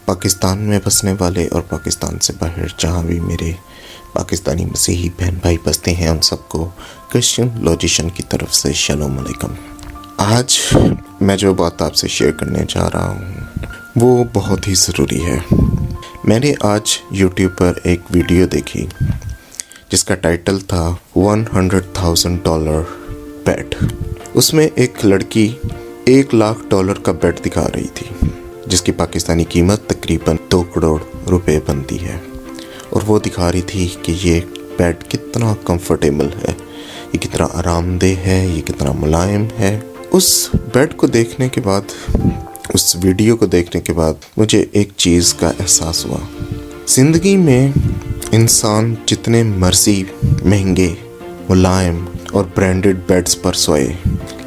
پاکستان میں بسنے والے اور پاکستان سے باہر جہاں بھی میرے پاکستانی مسیحی بہن بھائی بستے ہیں ان سب کو کرسچن لاجیشن کی طرف سے شلوم علیکم۔ آج میں جو بات آپ سے شیئر کرنے جا رہا ہوں وہ بہت ہی ضروری ہے۔ میں نے آج یوٹیوب پر ایک ویڈیو دیکھی جس کا ٹائٹل تھا $100,000 بیٹ۔ اس میں ایک لڑکی $1,00,000 کا بیٹ دکھا رہی تھی جس کی پاکستانی قیمت تقریباً 2 کروڑ روپے بنتی ہے، اور وہ دکھا رہی تھی کہ یہ بیٹ کتنا کمفرٹیبل ہے، یہ کتنا آرام دہ ہے، یہ کتنا ملائم ہے۔ اس بیٹ کو دیکھنے کے بعد، اس ویڈیو کو دیکھنے کے بعد مجھے ایک چیز کا احساس ہوا۔ زندگی میں انسان جتنے مرضی مہنگے، ملائم اور برانڈڈ بیڈز پر سوئے،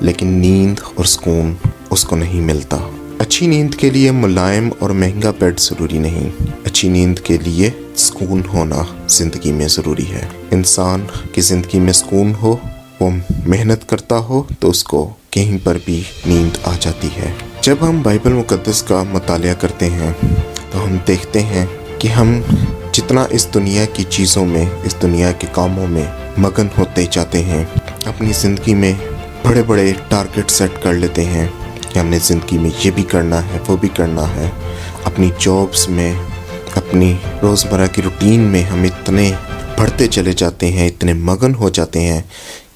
لیکن نیند اور سکون اس کو نہیں ملتا۔ اچھی نیند کے لیے ملائم اور مہنگا بیڈ ضروری نہیں، اچھی نیند کے لیے سکون ہونا زندگی میں ضروری ہے۔ انسان کی زندگی میں سکون ہو، وہ محنت کرتا ہو تو اس کو کہیں پر بھی نیند آ جاتی ہے۔ جب ہم بائبل مقدس کا مطالعہ کرتے ہیں تو ہم دیکھتے ہیں کہ ہم جتنا اس دنیا کی چیزوں میں، اس دنیا کے کاموں میں مگن ہوتے جاتے ہیں، اپنی زندگی میں بڑے بڑے ٹارگٹ سیٹ کر لیتے ہیں کہ ہم نے زندگی میں یہ بھی کرنا ہے، وہ بھی کرنا ہے۔ اپنی جابس میں، اپنی روزمرہ کی روٹین میں ہم اتنے بڑھتے چلے جاتے ہیں، اتنے مگن ہو جاتے ہیں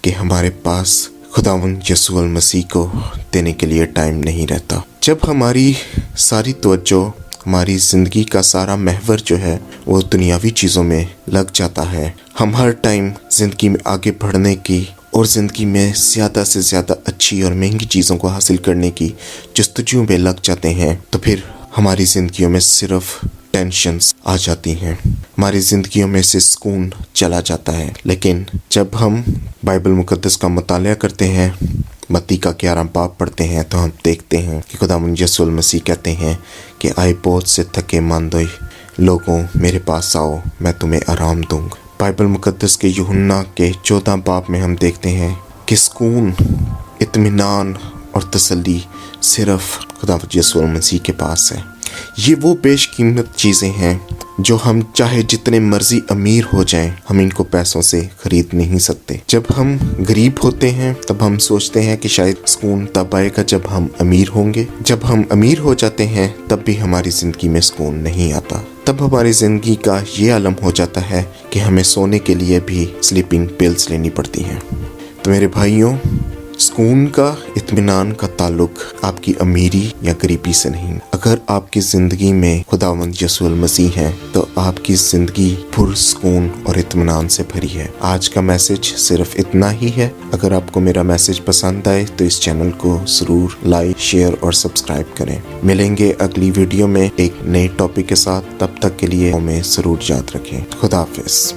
کہ ہمارے پاس خداوند یسوع المسیح کو دینے کے لیے ٹائم نہیں رہتا۔ جب ہماری ساری توجہ، ہماری زندگی کا سارا محور جو ہے وہ دنیاوی چیزوں میں لگ جاتا ہے، ہم ہر ٹائم زندگی میں آگے بڑھنے کی اور زندگی میں زیادہ سے زیادہ اچھی اور مہنگی چیزوں کو حاصل کرنے کی جستجو میں لگ جاتے ہیں، تو پھر ہماری زندگیوں میں صرف ٹینشنز آ جاتی ہیں، ہماری زندگیوں میں سے سکون چلا جاتا ہے۔ لیکن جب ہم بائبل مقدس کا مطالعہ کرتے ہیں، متی کا 11 باب پڑھتے ہیں، تو ہم دیکھتے ہیں کہ خداوند یسوع المسیح کہتے ہیں کہ آئے بہت سے تھکے ماندے لوگوں، میرے پاس آؤ، میں تمہیں آرام دوں گا۔ بائبل مقدس کے یوحنا کے 14 باب میں ہم دیکھتے ہیں کہ سکون، اطمینان اور تسلی صرف خداوند یسوع المسیح کے پاس ہے۔ یہ وہ بیش قیمت چیزیں ہیں جو ہم چاہے جتنے مرضی امیر ہو جائیں، ہم ان کو پیسوں سے خرید نہیں سکتے۔ جب ہم غریب ہوتے ہیں تب ہم سوچتے ہیں کہ شاید سکون تب آئے گا جب ہم امیر ہوں گے۔ جب ہم امیر ہو جاتے ہیں تب بھی ہماری زندگی میں سکون نہیں آتا۔ تب ہماری زندگی کا یہ عالم ہو جاتا ہے کہ ہمیں سونے کے لیے بھی سلیپنگ پلز لینی پڑتی ہیں۔ تو میرے بھائیوں، سکون کا، اطمینان کا تعلق آپ کی امیری یا غریبی سے نہیں۔ اگر آپ کی زندگی میں خداوند یسوع المسیح ہے تو آپ کی زندگی پرسکون اور اطمینان سے بھری ہے۔ آج کا میسج صرف اتنا ہی ہے۔ اگر آپ کو میرا میسج پسند آئے تو اس چینل کو ضرور لائک، شیئر اور سبسکرائب کریں۔ ملیں گے اگلی ویڈیو میں ایک نئے ٹاپک کے ساتھ، تب تک کے لیے ہمیں ضرور یاد رکھیں۔ خدا حافظ۔